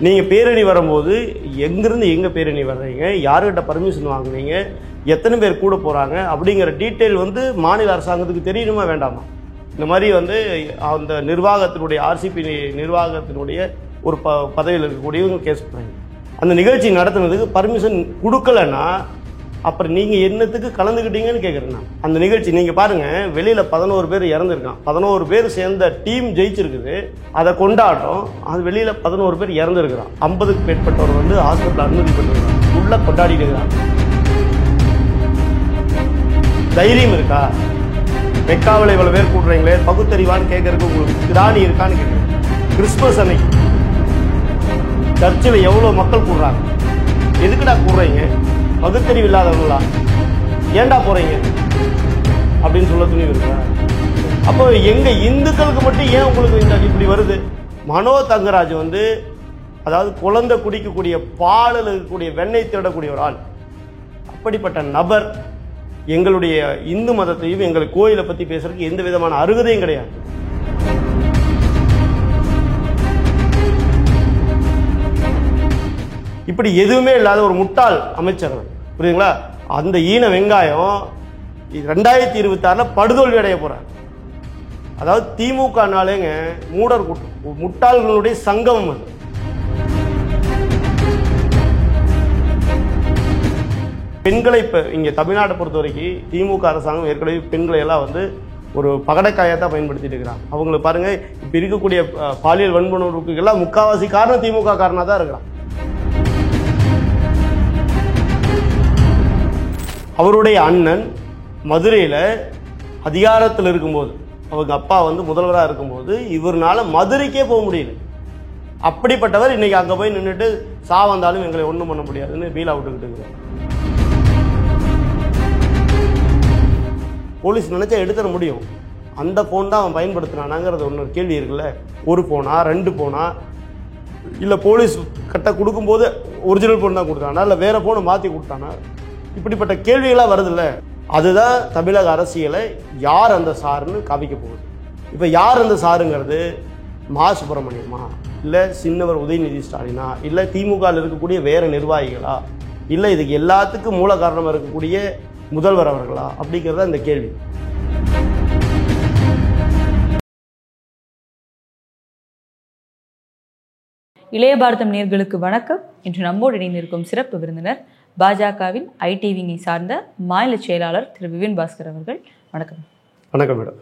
நீங்கள் பேரணி வரும்போது எங்கேருந்து எங்கே பேரணி வர்றீங்க, யார்கிட்ட பர்மிஷன் வாங்குறீங்க, எத்தனை பேர் கூட போகிறாங்க அப்படிங்கிற டீட்டெயில் வந்து மாநில அரசாங்கத்துக்கு தெரியணுமா வேண்டாமா? இந்த மாதிரி வந்து அந்த நிர்வாகத்தினுடைய ஆர்சிபி நிர்வாகத்தினுடைய ஒரு பதவியில் இருக்கக்கூடியவங்க கேஸ் பண்ணுறாங்க. அந்த நிகழ்ச்சி நடத்துனதுக்கு பர்மிஷன் கொடுக்கலன்னா அப்புறம் நீங்கள் என்னத்துக்கு கலந்துக்கிட்டீங்கன்னு கேட்குறேன் நான். அந்த நிகழ்ச்சி நீங்கள் பாருங்கள், வெளியில் 11 பேர் இறந்துருக்கான். 11 பேர் சேர்ந்த டீம் ஜெயிச்சிருக்குது, அதை கொண்டாட்டம். அது வெளியில் 11 பேர் இறந்துருக்கிறான். 50க்கு மேற்பட்டவர் வந்து ஹாஸ்பிட்டல் அனுமதிப்பட்டிருக்காங்க. உள்ள கொண்டாடிட்டு இருக்கிறாங்க. தைரியம் இருக்கா? மெக்காவில் இவ்வளோ பேர் கூட்டுறீங்களே, பகுத்தறிவான்னு கேட்கறதுக்கு உங்களுக்கு திராணி இருக்கான்னு கேட்குறேன். கிறிஸ்துமஸ் அன்னைக்கு சர்ச்சில் எவ்வளோ மக்கள் கூடுறாங்க. எதுக்குடா கூடுறீங்க? பகுத்தறிவு இல்லாதவங்களா? ஏண்டா போகிறீங்க அப்படின்னு சொல்ல துணிவு இருக்கா? அப்போ எங்கள் இந்துக்களுக்கு மட்டும் ஏன் உங்களுக்கு இந்த இப்படி வருது? மனோ தங்கராஜ் வந்து அதாவது குழந்தை குடிக்கக்கூடிய பாலில் இருக்கக்கூடிய வெண்ணெய் திருடக்கூடிய ஒரு ஆள். அப்படிப்பட்ட நபர் எங்களுடைய இந்து மதத்தையும் எங்கள் கோயிலை பற்றி பேசுறதுக்கு எந்த விதமான அருகதையும் கிடையாது. இப்படி எதுவுமே இல்லாத ஒரு முட்டாள் அமைச்சர், புரியுதுங்களா? அந்த ஈன வெங்காயம் 2026 படுதோல்வி அடைய போறார். அதாவது திமுகனாலேங்க மூடர் கூட்டம், முட்டாள்களுடைய சங்கமம் அது. பெண்களை இப்போ இங்கே தமிழ்நாட்டை பொறுத்த வரைக்கும் திமுக அரசாங்கம் ஏற்கனவே பெண்களை எல்லாம் வந்து ஒரு பகடைக்காயை தான் பயன்படுத்திட்டு இருக்கிறாங்க. அவங்களுக்கு பாருங்க, இப்போ இருக்கக்கூடிய பாலியல் வன்புணர்வுக்கெல்லாம் முக்காவாசி காரணம் திமுக காரணம் தான் இருக்கிறான். அவருடைய அண்ணன் மதுரையில் அதிகாரத்தில் இருக்கும்போது, அவங்க அப்பா வந்து முதல்வராக இருக்கும்போது இவர்னால மதுரைக்கே போக முடியல. அப்படிப்பட்டவர் இன்னைக்கு அங்கே போய் நின்றுட்டு வந்தாலும் எங்களை ஒன்றும் பண்ண முடியாதுன்னு பீலா விட்டுக்கிட்டு இருக்கிறார். போலீஸ் நினைச்சா எடுத்துட முடியும். அந்த ஃபோன் தான் அவன் பயன்படுத்தினானாங்கிறது ஒன்று கேள்வி இருக்குல்ல. ஒரு ஃபோனா, 2 ஃபோனா, இல்லை போலீஸ் கட்ட கொடுக்கும்போது ஒரிஜினல் ஃபோன் தான் கொடுத்தானா, இல்லை வேற ஃபோனை மாற்றி கொடுத்தானா? இப்படிப்பட்ட கேள்விகளாக வருதில்ல. அதுதான் தமிழக அரசியலை யார் அந்த சாருன்னு காமிக்க போகுது. இப்போ யார் அந்த சாருங்கிறது மா சுப்பிரமணியமா, இல்லை சின்னவர் உதயநிதி ஸ்டாலினா, இல்லை திமுகவில் இருக்கக்கூடிய வேற நிர்வாகிகளா, இல்லை இதுக்கு எல்லாத்துக்கும் மூல காரணமாக இருக்கக்கூடிய முதல்வர் அவர்களா அப்படிங்கிறத இந்த கேள்வி. இளைய பாரதம் நேயர்களுக்கு வணக்கம். இன்று நம்மோடு இணைந்திருக்கும் சிறப்பு விருந்தினர் பாஜகவின் ஐடி விங்கை சார்ந்த மாநில செயலாளர் திரு விபின் பாஸ்கர் அவர்கள். வணக்கம். வணக்கம் மேடம்.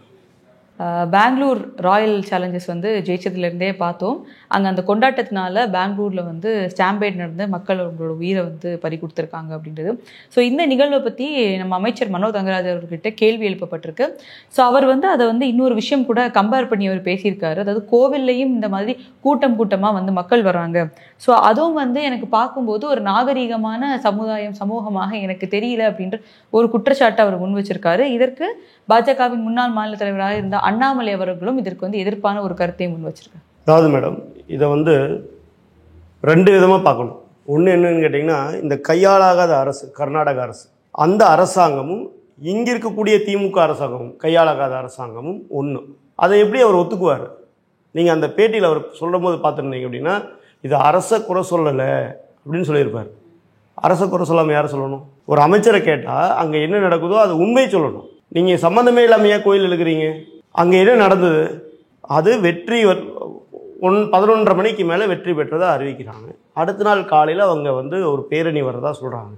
பெங்களூர் ராயல் சேலஞ்சர்ஸ் வந்து ஜெயிச்சதுலேருந்தே பார்த்தோம். அங்கே அந்த கொண்டாட்டத்தினால பெங்களூரில் வந்து ஸ்டாம்பேட் நடந்து மக்கள் அவங்களோட உயிரை வந்து பறி கொடுத்துருக்காங்க அப்படின்றது. ஸோ இந்த நிகழ்வை பற்றி நம்ம அமைச்சர் மனோ தங்கராஜ் அவர்கிட்ட கேள்வி எழுப்பப்பட்டிருக்கு. ஸோ அவர் வந்து அதை வந்து இன்னொரு விஷயம் கூட கம்பேர் பண்ணி அவர் பேசியிருக்காரு. அதாவது கோவில்லையும் இந்த மாதிரி கூட்டமாக வந்து மக்கள் வராங்க. ஸோ அதுவும் வந்து எனக்கு பார்க்கும்போது ஒரு நாகரீகமான சமூகமாக எனக்கு தெரியல அப்படின்ற ஒரு குற்றச்சாட்டை அவர் முன் வச்சிருக்காரு. இதற்கு பாஜகவின் முன்னாள் மாநில தலைவராக இருந்த அண்ணாமலை அவர்களும் இதற்கு வந்து எதிர்ப்பான ஒரு கருத்தை முன் வச்சிருக்காங்க. அதாவது மேடம், இதை வந்து 2 விதமாக பார்க்கணும். ஒன்று என்னன்னு கேட்டிங்கன்னா, இந்த கையாளாகாத அரசு கர்நாடக அரசு, அந்த அரசாங்கமும் இங்கே இருக்கக்கூடிய திமுக அரசாங்கமும் கையாளாகாத அரசாங்கமும் ஒன்று. அதை எப்படி அவர் ஒத்துக்குவார்? நீங்கள் அந்த பேட்டியில் அவர் சொல்லும் போது பார்த்துருந்தீங்க அப்படின்னா, இது அரசை குறை சொல்லலை அப்படின்னு சொல்லியிருப்பார். அரசை குறை சொல்லாமல் யார் சொல்லணும்? ஒரு அமைச்சரை கேட்டால் அங்கே என்ன நடக்குதோ அது உண்மையை சொல்லணும். நீங்கள் சம்மந்தமே இல்லாமையா கோயில் எழுக்கிறீங்க? அங்கே என்ன நடந்தது? அது வெற்றி 11:30 மணிக்கு மேலே வெற்றி பெற்றதாக அறிவிக்கிறாங்க. அடுத்த நாள் காலையில் அவங்க வந்து ஒரு பேரணி வர்றதா சொல்கிறாங்க.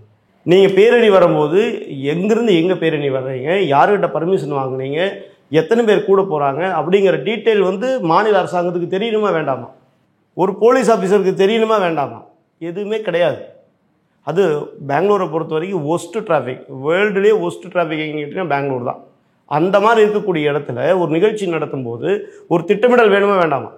நீங்கள் பேரணி வரும்போது எங்கேருந்து எங்கே பேரணி வர்றீங்க, யார்கிட்ட பர்மிஷன் வாங்குனீங்க, எத்தனை பேர் கூட போகிறாங்க அப்படிங்கிற டீட்டெயில் வந்து மாநில அரசாங்கத்துக்கு தெரியணுமா வேண்டாமா? ஒரு போலீஸ் ஆஃபீஸருக்கு தெரியணுமா வேண்டாமா? எதுவுமே கிடையாது. அது பெங்களூரை பொறுத்த வரைக்கும் ஒஸ்ட் டிராஃபிக், வேர்ல்டுலேயே ஒஸ்ட் டிராஃபிக் எங்கிட்டனா பெங்களூர் தான். அந்த மாதிரி இருக்கக்கூடிய இடத்துல ஒரு நிகழ்ச்சி நடத்தும் போது ஒரு திட்டமிடல் வேணுமா வேண்டாமா?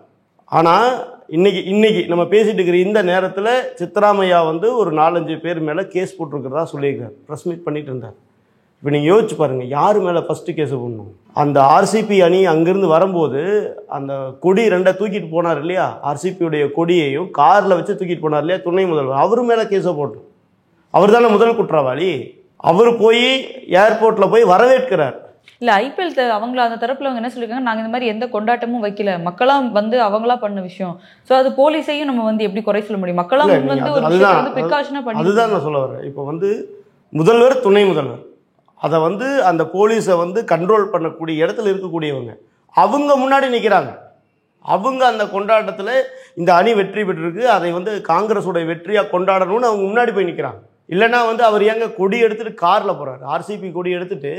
ஆனால் இன்னைக்கு நம்ம பேசிட்டு இருக்கிற இந்த நேரத்தில் சித்தராமையா வந்து ஒரு 4-5 பேர் மேலே கேஸ் போட்டிருக்கிறதா சொல்லியிருக்காரு. ப்ரெஸ் மீட் பண்ணிட்டு இருந்தார். இப்போ நீங்கள் யோசிச்சு பாருங்கள், யார் மேலே ஃபஸ்ட்டு கேஸு போடணும்? அந்த ஆர்சிபி அணி அங்கேருந்து வரும்போது அந்த கொடி 2 தூக்கிட்டு போனார் இல்லையா, ஆர்சிபியுடைய கொடியையும் காரில் வச்சு தூக்கிட்டு போனார் இல்லையா துணை முதல்வர், அவர் மேலே கேஸை போட்டோம். அவர் தானே முதல் குற்றவாளி. அவர் போய் ஏர்போர்ட்டில் போய் வரவேற்கிறார். இல்லை ஐபிஎல் அவங்கள அந்த தரப்புல அவங்க என்ன சொல்லியிருக்காங்க, நாங்கள் இந்த மாதிரி எந்த கொண்டாட்டமும் வைக்கல, மக்களாம் வந்து அவங்களா பண்ண விஷயம். ஸோ அது போலீஸையும் நம்ம வந்து எப்படி குறை சொல்ல முடியும்? மக்களாம் வந்து ஒரு விஷயத்தை வந்து ப்ரிகாஷனாக பண்ணி. அதுதான் நான் சொல்ல வரேன். இப்போ வந்து முதல்வர், துணை முதல்வர், அதை வந்து அந்த போலீஸை வந்து கண்ட்ரோல் பண்ணக்கூடிய இடத்துல இருக்கக்கூடியவங்க அவங்க முன்னாடி நிற்கிறாங்க. அவங்க அந்த கொண்டாட்டத்தில் இந்த அணி வெற்றி பெற்றிருக்கு, அதை வந்து காங்கிரஸோடைய வெற்றியாக கொண்டாடணும்னு அவங்க முன்னாடி போய் நிற்கிறாங்க. இல்லைன்னா வந்து அவர் ஏங்க கொடி எடுத்துகிட்டு காரில் போகிறார், ஆர்சிபி கொடி எடுத்துகிட்டு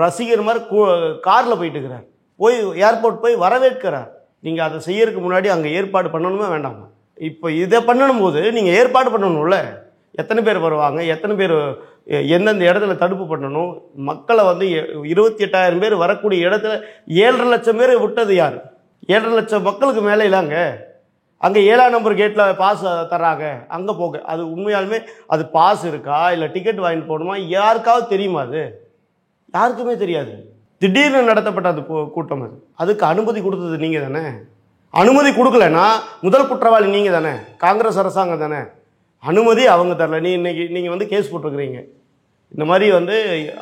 ரசிகர் மாதிரி காரில் போயிட்டு இருக்கிறார், போய் ஏர்போர்ட் போய் வரவேற்கிறார். நீங்கள் அதை செய்யறதுக்கு முன்னாடி அங்கே ஏற்பாடு பண்ணணுமே வேண்டாமா? இப்போ இதை பண்ணணும் போது நீங்கள் ஏற்பாடு பண்ணணும்ல, எத்தனை பேர் வருவாங்க, எத்தனை பேர் எந்தெந்த இடத்துல தடுப்பு பண்ணணும், மக்களை வந்து 28,000 பேர் வரக்கூடிய இடத்துல 7.5 லட்சம் பேர் விட்டது யார்? 7.5 லட்சம் மக்களுக்கு மேலே இல்லைங்க. அங்கே 7ஆம் நம்பர் கேட்டில் பாஸ் தர்றாங்க, அங்கே போக அது உண்மையாலுமே அது பாஸ் இருக்கா இல்லை டிக்கெட் வாங்கிட்டு போகணுமா யாருக்காவது தெரியுமா? அது யாருக்குமே தெரியாது. திடீர்னு நடத்தப்பட்ட அது கூட்டம், அதுக்கு அனுமதி கொடுத்தது நீங்கள் தானே. அனுமதி கொடுக்கலன்னா முதல் குற்றவாளி நீங்கள் தானே, காங்கிரஸ் அரசாங்கம் தானே. அனுமதி அவங்க தரல. நீங்கள் வந்து கேஸ் போட்டிருக்கிறீங்க. இந்த மாதிரி வந்து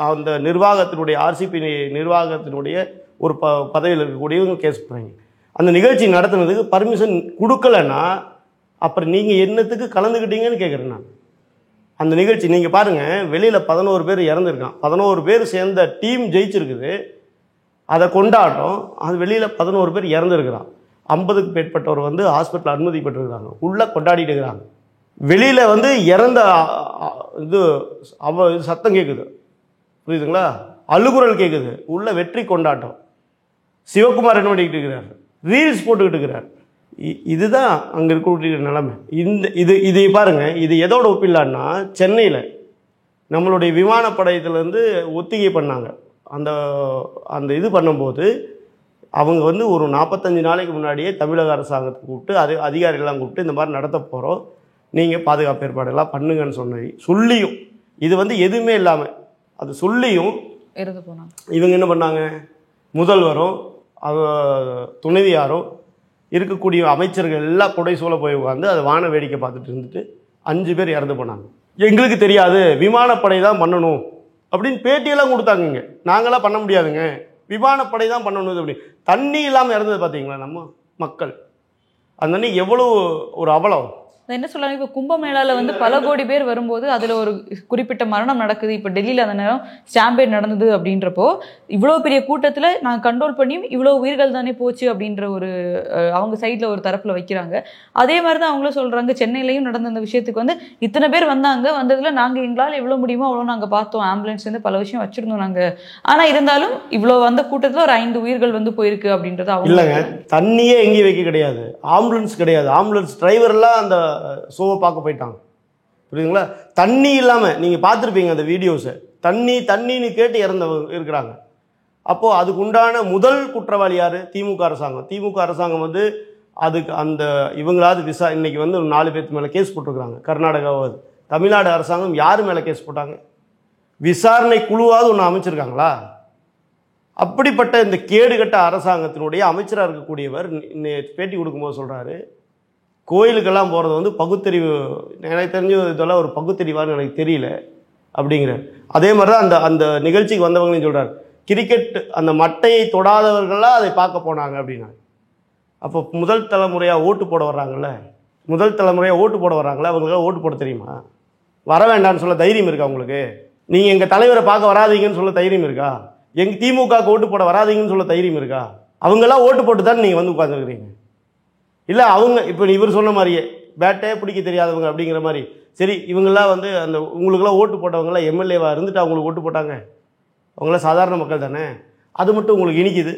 அந்த நிர்வாகத்தினுடைய ஆர்சிபி நிர்வாகத்தினுடைய ஒரு பதவியில் இருக்கக்கூடியவங்க கேஸ் போடுறீங்க. அந்த நிகழ்ச்சி நடத்துனதுக்கு பர்மிஷன் கொடுக்கலன்னா அப்புறம் நீங்கள் என்னத்துக்கு கலந்துக்கிட்டீங்கன்னு கேட்குறேன் நான். அந்த நிகழ்ச்சி நீங்கள் பாருங்கள், வெளியில் 11 பேர் இறந்துருக்கான், 11 பேர் சேர்ந்த டீம் ஜெயிச்சிருக்குது, அதை கொண்டாட்டம். அது வெளியில் 11 பேர் இறந்துருக்கிறான், 50க்கு மேற்பட்டவர் வந்து ஹாஸ்பிட்டல் அனுமதிப்பட்டிருக்கிறாங்க, உள்ளே கொண்டாடிட்டு இருக்கிறாங்க. வெளியில் வந்து இறந்த இது சத்தம் கேட்குது, புரியுதுங்களா, அழுகுரல் கேட்குது, உள்ள வெற்றி கொண்டாட்டம். சிவகுமார் என்ன பண்ணிக்கிட்டு இருக்கிறார், ரீல்ஸ் போட்டுக்கிட்டு இருக்கிறார். இதுதான் அங்கே இருக்கக்கூடிய நிலைமை. இதை பாருங்கள், இது எதோட ஒப்பிடலான்னா சென்னையில் நம்மளுடைய விமானப்படையத்துலேருந்து ஒத்திகை பண்ணாங்க. அந்த இது பண்ணும்போது அவங்க வந்து ஒரு 45 நாளைக்கு முன்னாடியே தமிழக அரசாங்கத்தை கூப்பிட்டு அதிகாரிகள்லாம் கூப்பிட்டு இந்த மாதிரி நடத்த போகிறோம், நீங்கள் பாதுகாப்பு ஏற்பாடுகள்லாம் பண்ணுங்கன்னு சொல்லியும் இது வந்து எதுவுமே இல்லாமல் அது சொல்லியும் இருந்து போனாங்க. இவங்க என்ன பண்ணாங்க, முதல்வரும் துணைவியாரும் இருக்கக்கூடிய அமைச்சர்கள் எல்லாம் கொடை சூழ போய் உட்காந்து அதை வான வேடிக்கை பார்த்துட்டு இருந்துட்டு 5 பேர் இறந்து போனாங்க. எங்களுக்கு தெரியாது, விமானப்படை தான் பண்ணணும் அப்படின்னு பேட்டியெல்லாம் கொடுத்தாங்க. நாங்களாம் பண்ண முடியாதுங்க, விமானப்படை தான் பண்ணணும் அப்படி. தண்ணி இல்லாமல் இறந்தது பார்த்தீங்களா நம்ம மக்கள். அந்த தண்ணி எவ்வளோ ஒரு அவலம். என்ன சொல்றாங்க, இப்போ கும்பமேளாவில் வந்து பல கோடி பேர் வரும்போது அதில் ஒரு குறிப்பிட்ட மரணம் நடக்குது. இப்போ டெல்லியில் அந்த நேரம் ஸ்டாம்பேட் நடந்தது அப்படின்றப்போ இவ்வளோ பெரிய கூட்டத்தில் நாங்கள் கண்ட்ரோல் பண்ணியும் இவ்வளோ உயிர்கள் தானே போச்சு அப்படின்ற ஒரு அவங்க சைடில் ஒரு தரப்பில் வைக்கிறாங்க. அதே மாதிரி தான் அவங்களும் சொல்கிறாங்க, சென்னையிலையும் நடந்த அந்த விஷயத்துக்கு வந்து இத்தனை பேர் வந்ததில் நாங்கள் எங்களால் எவ்வளோ முடியுமோ அவ்வளோ நாங்கள் பார்த்தோம், ஆம்புலன்ஸ் வந்து பல விஷயம் வச்சுருந்தோம் நாங்கள். ஆனால் இருந்தாலும் இவ்வளோ வந்த கூட்டத்தில் ஒரு 5 உயிர்கள் வந்து போயிருக்கு அப்படின்றது அவங்க இல்லைங்க. தண்ணியே எங்கேயும் வைக்க கிடையாது, ஆம்புலன்ஸ் கிடையாது, ஆம்புலன்ஸ் டிரைவர்லாம் அந்த ஷோவை பார்க்க போயிட்டாங்க, புரியுதுங்களா. தண்ணி இல்லாமல் நீங்கள் பார்த்துருப்பீங்க அந்த வீடியோஸை, தண்ணின்னு கேட்டு இறந்தவங்க இருக்கிறாங்க. அப்போது அதுக்கு உண்டான முதல் குற்றவாளி யார்? திமுக அரசாங்கம். திமுக அரசாங்கம் வந்து அதுக்கு அந்த இவங்களாவது இன்னைக்கு வந்து 4 பேருக்கு மேலே கேஸ் போட்டிருக்கிறாங்க. கர்நாடகாவாவது, தமிழ்நாடு அரசாங்கம் யார் மேலே கேஸ் போட்டாங்க? விசாரணை குழுவாவது ஒன்று அமைச்சிருக்காங்களா? அப்படிப்பட்ட இந்த கேடுகட்ட அரசாங்கத்தினுடைய அமைச்சராக இருக்கக்கூடியவர் பேட்டி கொடுக்கும்போது சொல்கிறாரு, கோயிலுக்கெல்லாம் போகிறது வந்து பகுத்தறிவு, எனக்கு தெரிஞ்ச இதெல்லாம் ஒரு பகுத்தறிவான்னு எனக்கு தெரியல அப்படிங்கிற. அதே மாதிரி தான் அந்த நிகழ்ச்சிக்கு வந்தவங்களையும் சொல்கிறார், கிரிக்கெட் அந்த மட்டையை தொடாதவர்களாக அதை பார்க்க போனாங்க அப்படின்னா. அப்போ முதல் தலைமுறையாக ஓட்டு போட வர்றாங்கல்ல, அவங்களுக்காக ஓட்டு போட தெரியுமா? வர வேண்டாம்னு சொல்ல தைரியம் இருக்கா உங்களுக்கு? நீங்கள் எங்கள் தலைவரை பார்க்க வராதீங்கன்னு சொல்ல தைரியம் இருக்கா? எங்கள் திமுகவுக்கு ஓட்டு போட வராதீங்கன்னு சொல்ல தைரியம் இருக்கா? அவங்கெல்லாம் ஓட்டு போட்டு தான் நீங்கள் வந்து உட்காந்துருக்கிறீங்க. இல்லை அவங்க இப்போ இவர் சொன்ன மாதிரியே பேட்டே பிடிக்க தெரியாதவங்க அப்படிங்கிற மாதிரி. சரி, இவங்கெல்லாம் வந்து அந்த உங்களுக்கெல்லாம் ஓட்டு போட்டவங்களாம் எம்எல்ஏவாக இருந்துட்டு அவங்களுக்கு ஓட்டு போட்டாங்க, அவங்களாம் சாதாரண மக்கள் தானே, அது மட்டும் உங்களுக்கு இனிக்குது.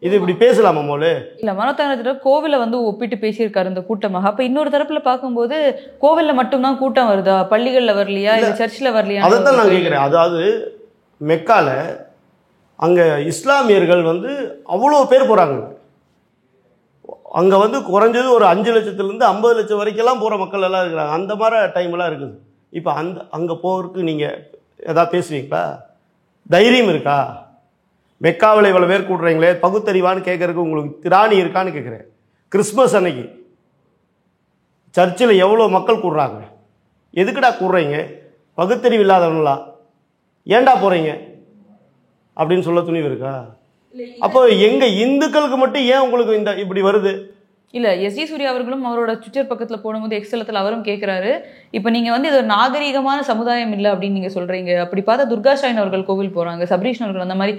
இது இப்படி பேசலாமா மோளு? இல்லை, மனோதரத்தில் கோவிலை வந்து ஒப்பிட்டு பேசியிருக்காரு இந்த கூட்டமாக. அப்போ இன்னொரு தரப்பில் பார்க்கும்போது கோவிலில் மட்டும்தான் கூட்டம் வருதா, பள்ளிகளில் வரலையா, இல்லை சர்ச்சில் வரலையா? அதை தான் நான் கேட்குறேன். அதாவது மெக்கால அங்கே இஸ்லாமியர்கள் வந்து அவ்வளோ பேர் போகிறாங்க. அங்கே வந்து குறைஞ்சது ஒரு 5 லட்சத்துலேருந்து 50 லட்சம் வரைக்கெல்லாம் போகிற மக்கள் எல்லாம் இருக்கிறாங்க. அந்த மாதிரி டைம்லாம் இருக்குது. இப்போ அங்கே போகிறதுக்கு நீங்கள் எதாவது பேசுவீங்களா? தைரியம் இருக்கா? மெக்காவில் இவ்வளோ பேர் கூடுறீங்களே, பகுத்தறிவான்னு கேட்குறதுக்கு உங்களுக்கு திராணி இருக்கான்னு கேட்குறேன். கிறிஸ்மஸ் அன்னைக்கு சர்ச்சில் எவ்வளோ மக்கள் கூடுறாங்க, எதுக்குடா கூடுறீங்க? பகுத்தறிவு இல்லாதவங்களா? ஏண்டா போகிறீங்க? அப்படின்னு சொல்ல துணிவு இருக்கா? அப்போ எங்கள் இந்துக்களுக்கு மட்டும் ஏன் உங்களுக்கு இந்த இப்படி வருது? இல்லை, எஸ்டி சூர்யா அவர்களும் அவரோட ட்விட்டர் பக்கத்தில் போடும்போது எக்ஸலத்தில் அவரும் கேட்குறாரு, இப்போ நீங்கள் வந்து இது ஒரு நாகரீகமான சமுதாயம் இல்லை அப்படின்னு நீங்கள் சொல்கிறீங்க. அப்படி பார்த்தா துர்கா ஸ்டாலின் அவர்கள் கோவில் போகிறாங்க, சபரீஷன் அவர்கள் அந்த மாதிரி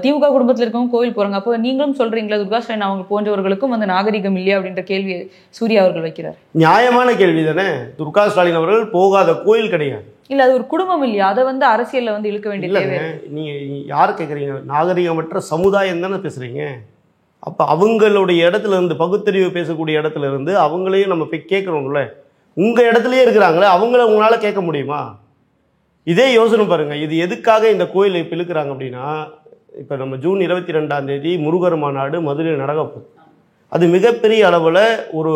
திமுக குடும்பத்தில் இருக்கவங்க கோவில் போகிறாங்க. அப்போ நீங்களும் சொல்கிறீங்களா துர்கா ஸ்டாலின் அவங்க போன்றவர்களுக்கும் வந்து நாகரீகம் இல்லையா அப்படின்ற கேள்வி சூர்யா அவர்கள் வைக்கிறார். நியாயமான கேள்வி தானே. துர்கா ஸ்டாலின் அவர்கள் போகாத கோயில் கிடையாது. இல்லை, அது ஒரு குடும்பம் இல்லையா? அதை வந்து அரசியலில் வந்து இழுக்க வேண்டிய தேவை. நீங்கள் யார் கேட்குறீங்க? நாகரிகமற்ற சமுதாயம் தானே பேசுகிறீங்க. அப்போ அவங்களுடைய இடத்துல இருந்து, பகுத்தறிவு பேசக்கூடிய இடத்துல இருந்து அவங்களையும் நம்ம போய் கேட்குறோம்ல. உங்கள் இடத்துலையே இருக்கிறாங்களே, அவங்கள உங்களால் கேட்க முடியுமா? இதே யோசனை பாருங்கள். இது எதுக்காக இந்த கோயிலை இப்போ இழுக்கிறாங்க அப்படின்னா, இப்போ நம்ம ஜூன் 22 முருகர் மாநாடு மதுரையில் நடக்க போகுது. அது மிகப்பெரிய அளவில் ஒரு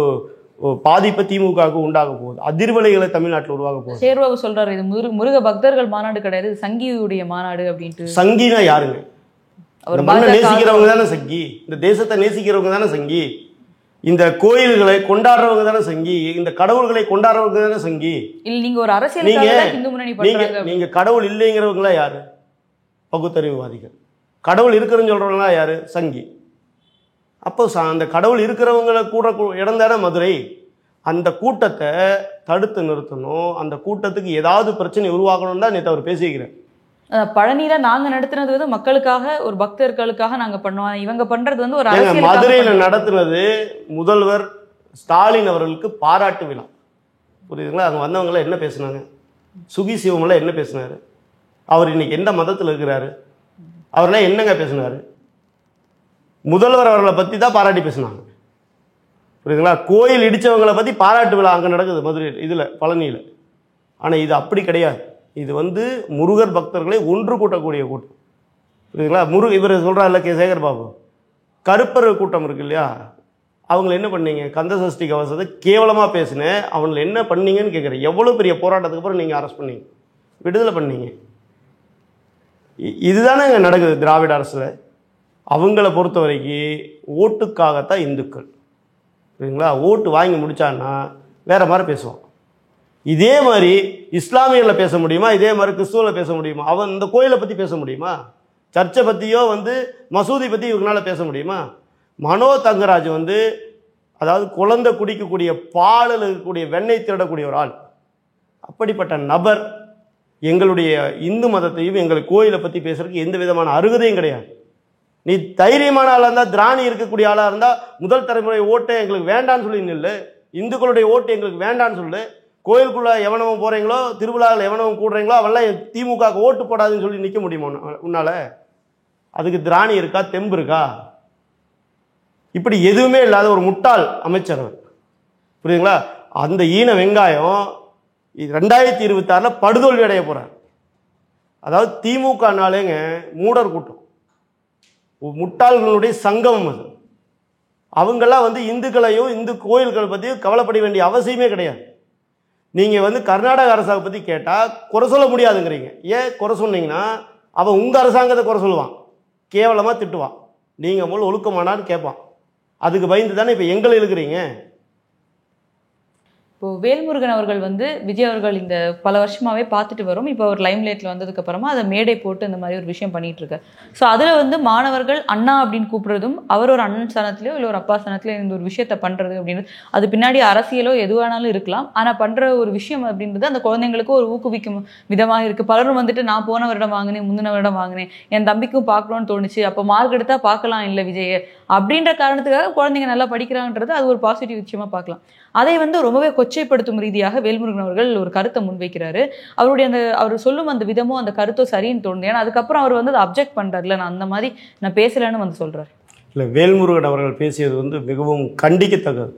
பாதிப்பை திமுகவுக்கு உண்டாக போகுது. அதிர்வலைகளை தமிழ்நாட்டில் உருவாக போகுது. சேர்வாவு சொல்றாரு, இது முருக பக்தர்கள் மாநாடு கிடையாது, இது சங்கியுடைய மாநாடு அப்படின்ட்டு. சங்கினா யாருங்க? அவர் மண்ணை நேசிக்கிறவங்க தானே சங்கி. இந்த தேசத்தை நேசிக்கிறவங்க தானே சங்கி. இந்த கோயில்களை கொண்டாடுறவங்க தானே சங்கி. இந்த கடவுள்களை கொண்டாடுறவங்க தானே சங்கி. இல்ல, நீங்க ஒரு அரசியல் இந்து முன்னணி பண்றாங்க. நீங்க கடவுள் இல்லைங்கிறவங்களா யாரு? பகுத்தறிவுவாதிகள். கடவுள் இருக்கிறன்னு சொல்றவங்களா யாரு? சங்கி. அப்போ அந்த கடவுள் இருக்கிறவங்களை கூட இடம் தானே மதுரை. அந்த கூட்டத்தை தடுத்து நிறுத்தணும், அந்த கூட்டத்துக்கு ஏதாவது பிரச்சனை உருவாக்கணும் தான் நேற்று அவர் பேசிக்கிறேன். பழனியில நாங்க நடத்துனது வந்து மக்களுக்காக, ஒரு பக்தர்களுக்காக நாங்க பண்ணுவோம். இவங்க பண்றது வந்து ஒரு அரசியல். மதுரையில நடத்துனது முதல்வர் ஸ்டாலின் அவர்களுக்கு பாராட்டு விழா. புரியுதுங்களா? அங்கே வந்தவங்கள என்ன பேசுனாங்க? சுகி சிவமெல்லாம் என்ன பேசினாரு? அவர் இன்னைக்கு எந்த மதத்தில் இருக்கிறாரு? அவரெல்லாம் என்னங்க பேசினாரு? முதல்வர் அவர்களை பற்றி தான் பாராட்டி பேசினாங்க. புரியுதுங்களா? கோயில் இடித்தவங்களை பற்றி பாராட்டு விழா அங்கே நடக்குது மதுரையில், இதில் பழனியில். ஆனால் இது அப்படி கிடையாது. இது வந்து முருகர் பக்தர்களை ஒன்று கூட்டக்கூடிய கூட்டம். புரியுதுங்களா? இவர் சொல்கிறார்ல சேகர் பாபு, கருப்பர் கூட்டம் இருக்கு இல்லையா, அவங்கள என்ன பண்ணீங்க? கந்தசஷ்டி கவசத்தை கேவலமாக பேசினேன், அவங்களை என்ன பண்ணீங்கன்னு கேட்குறேன். எவ்வளோ பெரிய போராட்டத்துக்கு அப்புறம் நீங்கள் அரெஸ்ட் பண்ணீங்க, விடுதலை பண்ணீங்க. இதுதானே இங்கே நடக்குது திராவிட அரசில். அவங்கள பொறுத்த வரைக்கும் ஓட்டுக்காகத்தான் இந்துக்கள். சரிங்களா? ஓட்டு வாங்கி முடித்தான்னா வேறு மாதிரி பேசுவான். இதே மாதிரி இஸ்லாமியரில் பேச முடியுமா? இதே மாதிரி கிறிஸ்துவில் பேச முடியுமா? அவன் இந்த கோயிலை பற்றி பேச முடியுமா? சர்ச்சை பற்றியோ மசூதி பற்றி இவங்களால பேச முடியுமா? மனோ தங்கராஜ் அதாவது குழந்தை குடிக்கக்கூடிய பாலில் இருக்கக்கூடிய வெண்ணெய் திருடக்கூடிய ஒரு ஆள். அப்படிப்பட்ட நபர் எங்களுடைய இந்து மதத்தையும் எங்கள் கோயிலை பற்றி பேசுறதுக்கு எந்த விதமான அருகதையும் கிடையாது. நீ தைரியமான ஆளாக இருந்தால், திராணி இருக்கக்கூடிய ஆளாக இருந்தால், முதல் தலைமுறை ஓட்டை எங்களுக்கு வேண்டான்னு சொல்லி நில்லு. இந்துக்களுடைய ஓட்டு எங்களுக்கு வேண்டான்னு சொல்லு. கோயிலுக்குள்ளே எவனவும் போகிறீங்களோ, திருவிழாவில் எவனவும் கூடுறீங்களோ அவெல்லாம் திமுகவுக்கு ஓட்டு போடாதுன்னு சொல்லி நிற்க முடியுமா உன்னால்? அதுக்கு திராணி இருக்கா? தெம்பு இருக்கா? இப்படி எதுவுமே இல்லாத ஒரு முட்டாள் அமைச்சர் அவர். புரியுதுங்களா? அந்த ஈன வெங்காயம் 2026 படுதோல்வி அடைய போகிறார். அதாவது திமுகனாலேங்க மூடர் கூட்டம், முட்டாள்களுடைய சங்கமம் அது. அவங்கெல்லாம் இந்துக்களையும் இந்து கோயில்களை பற்றியும் கவலைப்பட வேண்டிய அவசியமே கிடையாது. நீங்கள் கர்நாடக அரசாங்க பற்றி கேட்டால் குறை சொல்ல முடியாதுங்கிறீங்க. ஏன் குறை சொன்னீங்கன்னா அவன் உங்கள் அரசாங்கத்தை குறை சொல்லுவான், கேவலமாக திட்டுவான். நீங்கள் போல் ஒழுக்கமானான்னு கேட்பான். அதுக்கு பயந்து தானே இப்போ எங்களை இழுக்கிறீங்க. இப்போது வேல்முருகன் அவர்கள் விஜய் அவர்கள் இந்த பல வருஷமாகவே பார்த்துட்டு வரும். இப்போ அவர் லைம்லைட்டில் வந்ததுக்கப்புறமா அதை மேடை போட்டு இந்த மாதிரி ஒரு விஷயம் பண்ணிகிட்டு இருக்கார். ஸோ அதில் மாணவர்கள் அண்ணா அப்படின்னு கூப்பிட்றதும், அவர் ஒரு அண்ணன் ஸ்தானத்துலையோ இல்லை ஒரு அப்பா ஸ்தானத்துலையோ இந்த ஒரு விஷயத்தை பண்ணுறது அப்படின்றது, அது பின்னாடி அரசியலோ எதுவானாலும் இருக்கலாம். ஆனால் பண்ணுற ஒரு விஷயம் அப்படின்றது அந்த குழந்தைங்களுக்கு ஒரு ஊக்குவிக்கும் விதமாக இருக்குது. பலரும் நான் போன வருடம் வாங்கினேன், முந்தின வருடம் வாங்கினேன், என் தம்பிக்கும் பார்க்கணும்னு தோணுச்சு, அப்போ மார்க் எடுத்தால் பார்க்கலாம் இல்லை விஜய் அப்படின்ற காரணத்துக்காக குழந்தைங்க நல்லா படிக்கிறாங்கன்றது அது ஒரு பாசிட்டிவ் விஷயமா பார்க்கலாம். அதை ரொம்பவே கொச்சைப்படுத்தும் ரீதியாக வேல்முருகன் அவர்கள் ஒரு கருத்தை முன்வைக்கிறாரு. அவருடைய அவர் சொல்லும் அந்த விதமும் அந்த கருத்தோ சரின்னு தோணுது. ஏன்னா அதுக்கப்புறம் அவர் அதை அப்ஜெக்ட் பண்ணுறாருல, நான் அந்த மாதிரி நான் பேசலைன்னு சொல்கிறார். இல்லை, வேல்முருகன் அவர்கள் பேசியது மிகவும் கண்டிக்கத்தக்கது.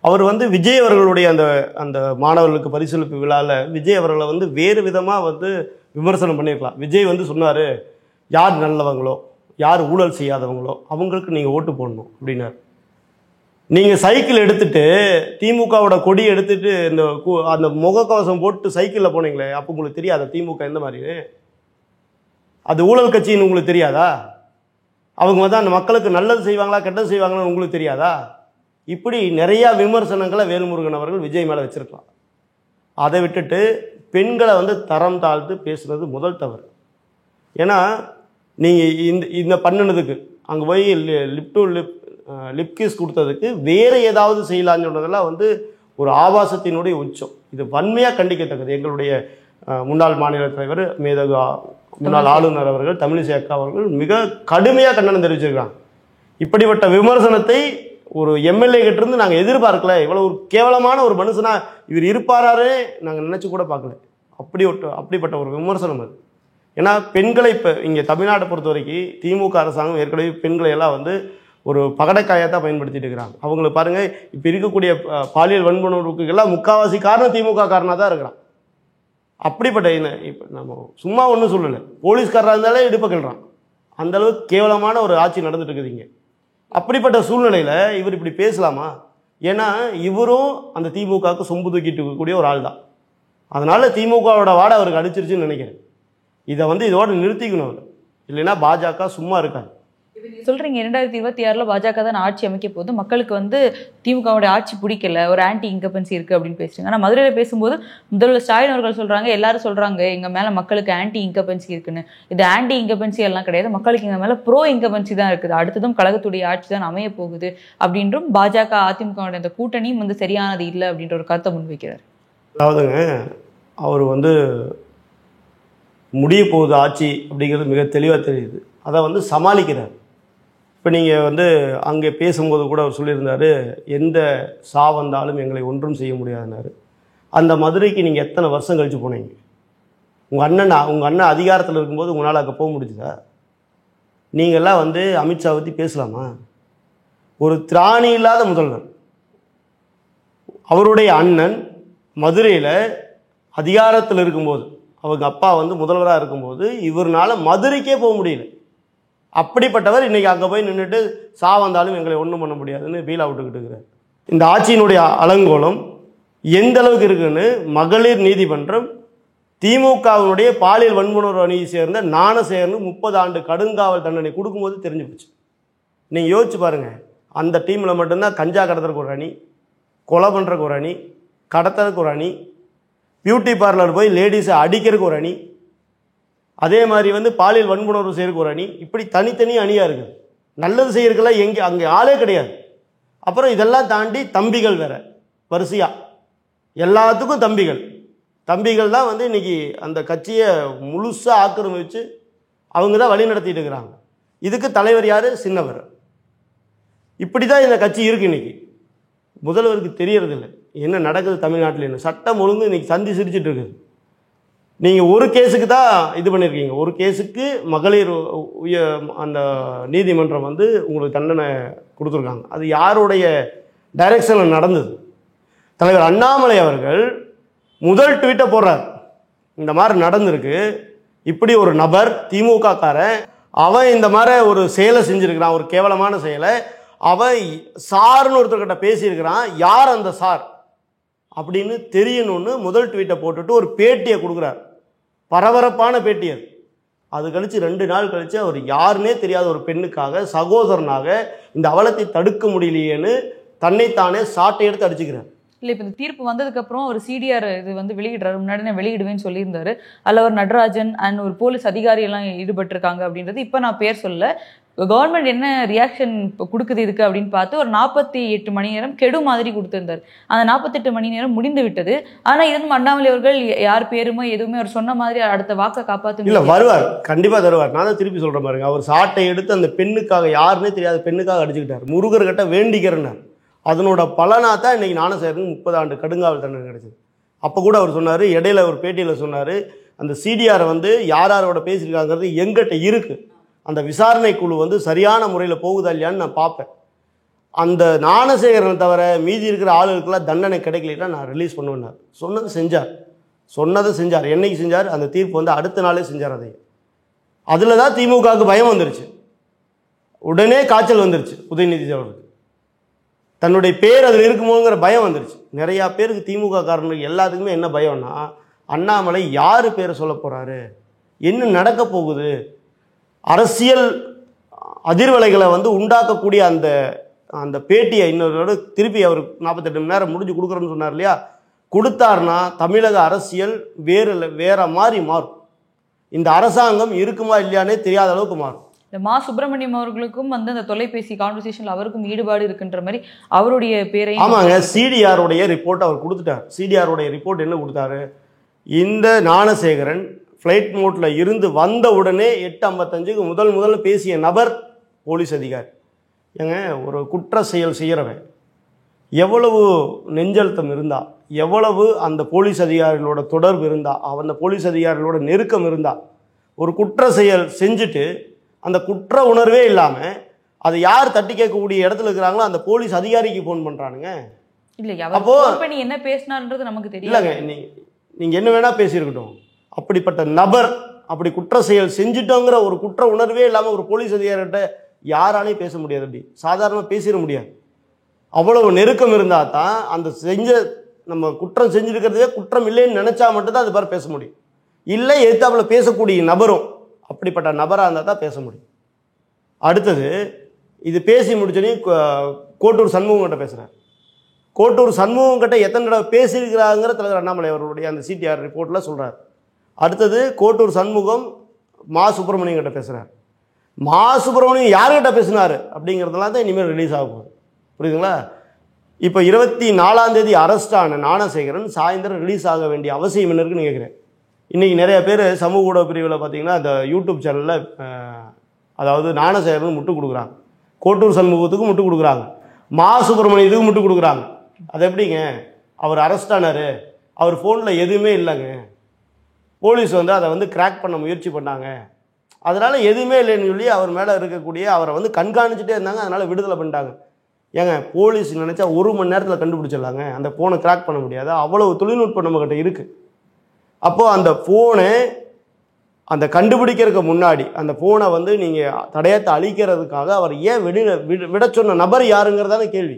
அவர் விஜய் அவர்களுடைய அந்த மாணவர்களுக்கு பரிசளிப்பு விழாவில் விஜய் அவர்களை வேறு விதமாக விமர்சனம் பண்ணியிருக்கலாம். விஜய் சொன்னார், யார் நல்லவங்களோ யார் ஊழல் செய்யாதவங்களோ அவங்களுக்கு நீங்கள் ஓட்டு போடணும் அப்படின்னாரு. நீங்கள் சைக்கிள் எடுத்துகிட்டு திமுகவோட கொடி எடுத்துகிட்டு அந்த முகக்கவசம் போட்டு சைக்கிளில் போனீங்களே, அப்போ உங்களுக்கு தெரியாதா திமுக எந்த மாதிரி? அது ஊழல் கட்சின்னு உங்களுக்கு தெரியாதா? அவங்க அந்த மக்களுக்கு நல்லது செய்வாங்களா கெட்டது செய்வாங்களான்னு உங்களுக்கு தெரியாதா? இப்படி நிறையா விமர்சனங்களை வேல்முருகன் அவர்கள் விஜய் மேலே வச்சுருக்கலாம். அதை விட்டுட்டு பெண்களை தரம் தாழ்த்து பேசுகிறது முதல் தவறு. ஏன்னா நீங்கள் இந்த பண்ணினதுக்கு அங்கே போய் லிப் டு லிப் கிஸ் கொடுத்ததுக்கு வேறு ஏதாவது செய்யலான்னு சொன்னதெல்லாம் வந்து ஒரு ஆபாசத்தினுடைய உச்சம். இது வன்மையாக கண்டிக்கத்தக்கது. எங்களுடைய முன்னாள் மாநில தலைவர் மேதகு முன்னாள் ஆளுநர் அவர்கள், தமிழிசை அக்கா அவர்கள் மிக கடுமையாக கண்டனம் தெரிவிச்சிருக்காங்க. இப்படிப்பட்ட விமர்சனத்தை ஒரு எம்எல்ஏ கிட்டேருந்து நாங்கள் எதிர்பார்க்கல. இவ்வளோ ஒரு கேவலமான ஒரு மனுஷனாக இவர் இருப்பாரே நாங்கள் நினச்சி கூட பார்க்கல. அப்படிப்பட்ட ஒரு விமர்சனம் அது. ஏன்னா பெண்களை இப்போ இங்கே தமிழ்நாட்டை பொறுத்த வரைக்கும் திமுக அரசாங்கம் ஏற்கனவே பெண்களை எல்லாம் வந்து ஒரு பகடைக்காயாக தான் பயன்படுத்திட்டு இருக்கிறாங்க. அவங்களுக்கு பாருங்கள், இப்போ இருக்கக்கூடிய பாலியல் வன்புணர்வுக்கு எல்லாம் முக்கால்வாசி காரணம் திமுக காரணமாக தான் இருக்கிறான். அப்படிப்பட்ட இப்போ நம்ம சும்மா ஒன்றும் சொல்லலை, போலீஸ்காரராக இருந்தாலே இடுப்பை கிள்றான். அந்தளவுக்கு கேவலமான ஒரு ஆட்சி நடந்துட்டு இருக்குதுங்க. அப்படிப்பட்ட சூழ்நிலையில் இவர் இப்படி பேசலாமா? ஏன்னா இவரும் அந்த திமுகவுக்கு சொம்பு தூக்கிட்டு இருக்கக்கூடிய ஒரு ஆள் தான். அதனால் திமுகவோட வாடை அவருக்கு அடிச்சிருச்சுன்னு நினைக்கிறேன். இதை வந்து இதோட நிறுத்திக்கணும் அவர், இல்லைன்னா பாஜக சும்மா இருக்காது. சொல்கிறீங்க 2026 பாஜக தான் ஆட்சி அமைக்க போது, மக்களுக்கு வந்து திமுகவோட ஆட்சி பிடிக்கல, ஒரு ஆன்டி இன்கம்பன்சி இருக்குது அப்படின்னு பேசுகிறாங்க. ஆனால் மதுரையில் பேசும்போது முதல்வர் ஸ்டாலின் அவர்கள் சொல்கிறாங்க, எல்லாரும் சொல்கிறாங்க எங்கள் மேலே மக்களுக்கு ஆன்டி இன்கம்பன்சி இருக்குன்னு. இது ஆன்டி இன்கம்பன்சி எல்லாம் கிடையாது, மக்களுக்கு எங்கள் மேலே ப்ரோ இன்கம்பன்சி தான் இருக்குது, அடுத்ததும் கழகத்துடைய ஆட்சி தான் அமைய போகுது அப்படின்றும் பாஜக அதிமுகவோட இந்த கூட்டணியும் வந்து சரியானது இல்லை அப்படின்ற ஒரு கருத்தை முன்வைக்கிறார். அதாவதுங்க, அவர் வந்து முடிய போகுது ஆட்சி அப்படிங்கிறது மிக தெளிவாக தெரியுது. அதை வந்து சமாளிக்கிறார். இப்போ நீங்கள் வந்து அங்கே பேசும்போது கூட அவர் சொல்லியிருந்தார், எந்த வந்தாலும் எங்களை ஒன்றும் செய்ய முடியாதுன்னாரு. அந்த மதுரைக்கு நீங்கள் எத்தனை வருஷம் கழித்து போனீங்க? உங்கள் அண்ணன் அதிகாரத்தில் இருக்கும்போது உங்களால் அங்கே போக முடிஞ்சுதா? நீங்கள்லாம் வந்து அமித்ஷா பற்றி பேசலாமா? ஒரு திராணி இல்லாத முதல்வர், அவருடைய அண்ணன் மதுரையில் அதிகாரத்தில் இருக்கும்போது, அவங்க அப்பா வந்து முதல்வராக இருக்கும்போது இவர்னால மதுரைக்கே போக முடியல. அப்படிப்பட்டவர் இன்றைக்கி அங்கே போய் நின்றுட்டு வந்தாலும் எங்களை ஒன்றும் பண்ண முடியாதுன்னு வீலா விட்டுக்கிட்டு இருக்கிறார். இந்த ஆட்சியினுடைய அலங்கோலம் எந்த அளவுக்கு இருக்குன்னு மகளிர் நீதிமன்றம் திமுகவினுடைய பாலியல் வன்புணர்வு அணியை சேர்ந்த ஞானசேகரனு 30 ஆண்டு கடுங்காவல் தண்டனை கொடுக்கும்போது தெரிஞ்சு போச்சு. நீங்கள் யோசிச்சு பாருங்கள், அந்த டீமில் மட்டும்தான் கஞ்சா கடத்துறதுக்கு ஒரு அணி, கொலை பண்ணுறதுக்கு ஒரு அணி, கடத்துறதுக்கு ஒரு அணி, பியூட்டி பார்லர் போய் லேடிஸை அடிக்கிறதுக்கு ஒரு அணி, அதே மாதிரி வந்து பாலியல் வன்புணர்வு செய்யறதுக்கு ஒரு அணி, இப்படி தனித்தனி அணியாக இருக்குது. நல்லது செய்யறதுக்கெல்லாம் அங்கே ஆளே கிடையாது. அப்புறம் இதெல்லாம் தாண்டி தம்பிகள் வேற வரிசையாக, எல்லாத்துக்கும் தம்பிகள் தான் வந்து இன்றைக்கி அந்த கட்சியை முழுசாக ஆக்கிரமிச்சு அவங்க தான் வழி நடத்திட்டு இருக்கிறாங்க. இதுக்கு தலைவர் யார்? சின்னவர். இப்படி தான் இந்த கட்சி இருக்குது. இன்றைக்கி முதல்வருக்கு தெரியறதில்லை என்ன நடக்குது தமிழ்நாட்டில். என்ன சட்டம் ஒழுங்கு இன்றைக்கி சந்தி சிரிச்சிட்டு இருக்குது. நீங்கள் ஒரு கேஸுக்கு தான் இது பண்ணியிருக்கீங்க, ஒரு கேஸுக்கு மகளிர் அந்த நீதிமன்றம் வந்து உங்களுக்கு தண்டனை கொடுத்துருக்காங்க. அது யாருடைய டைரக்ஷனில் நடந்தது? தலைவர் அண்ணாமலை அவர்கள் முதல் ட்வீட்டை போடுறார், இந்த மாதிரி நடந்திருக்கு, இப்படி ஒரு நபர் திமுக காரன் அவன் இந்த மாதிரி ஒரு செயலை செஞ்சுருக்கிறான், ஒரு கேவலமான செயலை, அவன் சார்னு ஒருத்தர்கிட்ட பேசியிருக்கிறான், யார் அந்த சார் அப்படின்னு தெரியணும்னு முதல் ட்வீட்டை போட்டுட்டு ஒரு பேட்டியை கொடுக்குறார். பரபரப்பான பேட்டி அது. அது கழித்து 2 நாள் கழித்து அவர் யாருன்னே தெரியாத ஒரு பெண்ணுக்காக, சகோதரனாக இந்த அவலத்தை தடுக்க முடியலையேன்னு தன்னைத்தானே சாட்டை எடுத்து அடிச்சுக்கிறார். இல்லை, இப்போ இந்த தீர்ப்பு வந்ததுக்கப்புறம் ஒரு சிடிஆர் இது வந்து வெளியிடுறாரு. முன்னாடி நான் வெளியிடுவேன்னு சொல்லியிருந்தாரு. அதில் ஒரு நடராஜன் அண்ட் ஒரு போலீஸ் அதிகாரி எல்லாம் ஈடுபட்டிருக்காங்க அப்படின்றது. இப்போ நான் பேர் சொல்ல, கவர்மெண்ட் என்ன ரியாக்ஷன் கொடுக்குது இதுக்கு அப்படின்னு பார்த்து ஒரு 48 மணி நேரம் கெடு மாதிரி கொடுத்துருந்தார். அந்த 48 மணி நேரம் முடிந்து விட்டது. ஆனால் இதுவும் அண்ணாமலை அவர்கள் யார் பேருமோ எதுவுமே அவர் சொன்ன மாதிரி அடுத்த வாக்கை காப்பாற்ற இல்லை, வருவார், கண்டிப்பாக தருவார். நான் தான் திருப்பி சொல்கிறேன் பாருங்க, அவர் சாட்டை எடுத்து அந்த பெண்ணுக்காக, யாருன்னே தெரியாத பெண்ணுக்காக அடிச்சுக்கிட்டார். முருகர்கிட்ட வேண்டிக்கிறேன்னார். அதனோட பலனாக தான் இன்றைக்கி ஞானசேகரனுக்கு 30 ஆண்டு கடுங்காவல் தண்டனை கிடைச்சது. அப்போ கூட அவர் சொன்னார், இடையில ஒரு பேட்டியில் சொன்னார், அந்த சிடிஆரை வந்து யாரோட பேசியிருக்காங்கிறது எங்கிட்ட இருக்குது, அந்த விசாரணை குழு வந்து சரியான முறையில் போகுதா இல்லையான்னு நான் பார்ப்பேன். அந்த ஞானசேகரனை தவிர மீதி இருக்கிற ஆளுகளுக்கெல்லாம் தண்டனை கிடைக்கலன்னா நான் ரிலீஸ் பண்ணுவேன்னார். சொன்னதை செஞ்சார். என்னைக்கு செஞ்சார்? அந்த தீர்ப்பு வந்து அடுத்த நாளே செஞ்சார். அதில் தான் திமுகவுக்கு பயம் வந்துருச்சு. உடனே காய்ச்சல் வந்துருச்சு உதயநிதி அவர்களுக்கு. தன்னுடைய பேர் அதில் இருக்குமோங்கிற பயம் வந்துருச்சு. நிறையா பேருக்கு, திமுக காரனுக்கு எல்லாத்துக்குமே என்ன பயம்னா, அண்ணாமலை யார் பேரை சொல்ல போகிறாரு, என்ன நடக்க போகுது, அரசியல் அதிர்வலைகளை வந்து உண்டாக்கக்கூடிய அந்த பேட்டியை இன்னொரு திருப்பி அவர் 48 மணி நேரம் முடிஞ்சு கொடுக்குறேன்னு சொன்னார் இல்லையா, கொடுத்தாருன்னா தமிழக அரசியல் வேற மாதிரி மாறும். இந்த அரசாங்கம் இருக்குமா இல்லையானே தெரியாத அளவுக்கு மாறும். இந்த மா சுப்பிரமணியம் அவர்களுக்கும் வந்து அந்த தொலைபேசி கான்வர்சேஷன்ல அவருக்கும் ஈடுபாடு இருக்குன்ற மாதிரி அவருடைய பேரையும் ஆமாங்க, சிடிஆருடைய ரிப்போர்ட் அவர் கொடுத்துட்டார். சிடிஆருடைய ரிப்போர்ட் என்ன கொடுத்தாரு, இந்த ஞானசேகரன் ஃப்ளைட் மோட்டில் இருந்து வந்த உடனே 8:55க்கு முதல்ல பேசிய நபர் போலீஸ் அதிகாரி. ஏங்க, ஒரு குற்ற செயல் செய்கிறவன் எவ்வளவு நெஞ்சழுத்தம் இருந்தா, எவ்வளவு அந்த போலீஸ் அதிகாரிகளோட தொடர்பு இருந்தா, அந்த போலீஸ் அதிகாரிகளோட நெருக்கம் இருந்தா, ஒரு குற்ற செயல் செஞ்சுட்டு அந்த குற்ற உணர்வே இல்லாமல் அதை யார் தட்டி கேட்கக்கூடிய இடத்துல இருக்கிறாங்களோ அந்த போலீஸ் அதிகாரிக்கு ஃபோன் பண்ணுறானுங்க. இல்லையா அப்போ பண்ணி என்ன பேசினார்ன்றது நமக்கு தெரியல. இல்லைங்க, நீங்கள் என்ன வேணால் பேசியிருக்கட்டும், அப்படிப்பட்ட நபர் அப்படி குற்ற செயல் செஞ்சுட்டோங்கிற ஒரு குற்ற உணர்வே இல்லாமல் ஒரு போலீஸ் அதிகாரிகிட்ட யாராலையும் பேச முடியாது. அப்படி சாதாரணமாக பேசிட முடியாது. அவ்வளவு நெருக்கம் இருந்தால் தான் அந்த நம்ம குற்றம் செஞ்சுருக்கிறதே குற்றம் இல்லைன்னு நினச்சா மட்டும்தான் அது பேர் பேச முடியும். இல்லை எதிர்த்தாப்புல பேசக்கூடிய நபரும் அப்படிப்பட்ட நபராக இருந்தால் தான் பேச முடியும். அடுத்தது, இது பேசி முடிச்சோடனே கோட்டூர் சண்முகங்கிட்ட பேசுகிறார். கோட்டூர் சண்முகங்கிட்ட எத்தனை தடவை பேசியிருக்கிறாங்கிற தலைவர் அண்ணாமலை அவர்களுடைய அந்த சிடிஆர் ரிப்போர்ட்டில் சொல்கிறார். அடுத்தது, கோட்டூர் சண்முகம் மா சுப்பிரமணியம் கிட்ட பேசுகிறார். மா சுப்பிரமணியம் யார்கிட்ட பேசினார் அப்படிங்கிறதெல்லாம் தான் இனிமேல் ரிலீஸ் ஆக போகுது. புரியுதுங்களா? இப்போ 24ஆம் தேதி அரெஸ்ட் ஆன ஞானசேகரன் சாயந்தரம் ரிலீஸ் ஆக வேண்டிய அவசியம் என்ன இருக்குன்னு கேட்குறேன். இன்றைக்கி நிறைய பேர் சமூக ஊடக பிரிவில் பார்த்தீங்கன்னா அந்த யூடியூப் சேனலில் அதாவது ஞானசேகரன் முட்டு கொடுக்குறாங்க, கோட்டூர் சண்முகத்துக்கு முட்டு கொடுக்குறாங்க, மா சுப்பிரமணியத்துக்கு முட்டு கொடுக்குறாங்க. அது எப்படிங்க, அவர் அரெஸ்ட் ஆனார், அவர் ஃபோனில் எதுவுமே இல்லைங்க, போலீஸ் வந்து அதை வந்து கிராக் பண்ண முயற்சி பண்ணாங்க, அதனால் எதுவுமே இல்லைன்னு சொல்லி அவர் மேலே இருக்கக்கூடிய அவரை வந்து கண்காணிச்சுட்டே இருந்தாங்க, அதனால் விடுதலை பண்ணிட்டாங்க. ஏங்க, போலீஸ் நினச்சா 1 மணி நேரத்தில் கண்டுபிடிச்சிடலாங்க, அந்த ஃபோனை கிராக் பண்ண முடியாது, அவ்வளவு தொழில்நுட்பம் நம்மக்கிட்ட இருக்குது. அப்போது அந்த ஃபோனை அந்த கண்டுபிடிக்கிறதுக்கு முன்னாடி அந்த ஃபோனை வந்து நீங்கள் தடயத்தை அழிக்கிறதுக்காக அவர் ஏன் விட சொன்ன நபர் யாருங்கிறதான கேள்வி.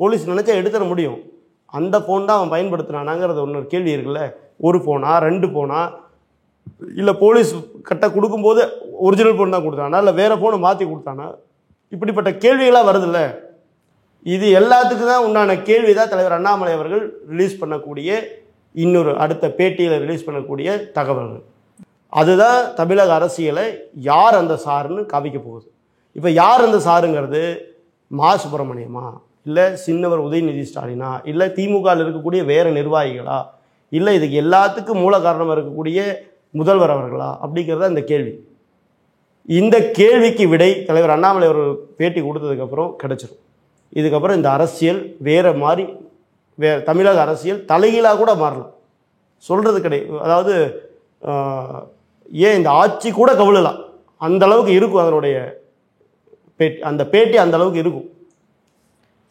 போலீஸ் நினச்சா எடுத்துட முடியும், அந்த ஃபோன் தான் அவன் பயன்படுத்தினானாங்கிறது ஒன்று கேள்வி இருக்குல்ல. ஒரு ஃபோனா, 2 ஃபோனா, இல்லை போலீஸ் கிட்ட கொடுக்கும்போது ஒரிஜினல் ஃபோன் தான் கொடுத்தானா, இல்லை வேறு ஃபோனை மாற்றி கொடுத்தானா, இப்படிப்பட்ட கேள்விகளாக வருதில்ல. இது எல்லாத்துக்கும் தான் உண்டான கேள்வி தான் தலைவர் அண்ணாமலை அவர்கள் ரிலீஸ் பண்ணக்கூடிய இன்னொரு அடுத்த பேட்டியில் ரிலீஸ் பண்ணக்கூடிய தகவல்கள். அதுதான் தமிழக அரசியலை யார் அந்த சாருன்னு காமிக்க போகுது. இப்போ யார் அந்த சாருங்கிறது, மா சுப்பிரமணியமா, இல்லை சின்னவர் உதயநிதி ஸ்டாலினா, இல்லை திமுகவில் இருக்கக்கூடிய வேறு நிர்வாகிகளா, இல்லை இதுக்கு எல்லாத்துக்கும் மூல காரணமாக இருக்கக்கூடிய முதல்வர் அவர்களா அப்படிங்கிறத இந்த கேள்வி. இந்த கேள்விக்கு விடை தலைவர் அண்ணாமலை அவர்கள் பேட்டி கொடுத்ததுக்கப்புறம் கிடச்சிரும். இதுக்கப்புறம் இந்த அரசியல் வேறு மாதிரி தமிழக அரசியல் தலைகீழாக கூட மாறலாம், சொல்கிறது கிடையாது. அதாவது ஏன் இந்த ஆட்சி கூட கவிழலாம், அந்த அளவுக்கு இருக்கும் அதனுடைய அந்த பேட்டி, அந்த அளவுக்கு இருக்கும்.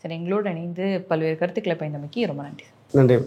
சரி, எங்களோட இணைந்து பல்வேறு கருத்துக்களை பயந்தமைக்கு ரொம்ப நன்றி. நன்றி.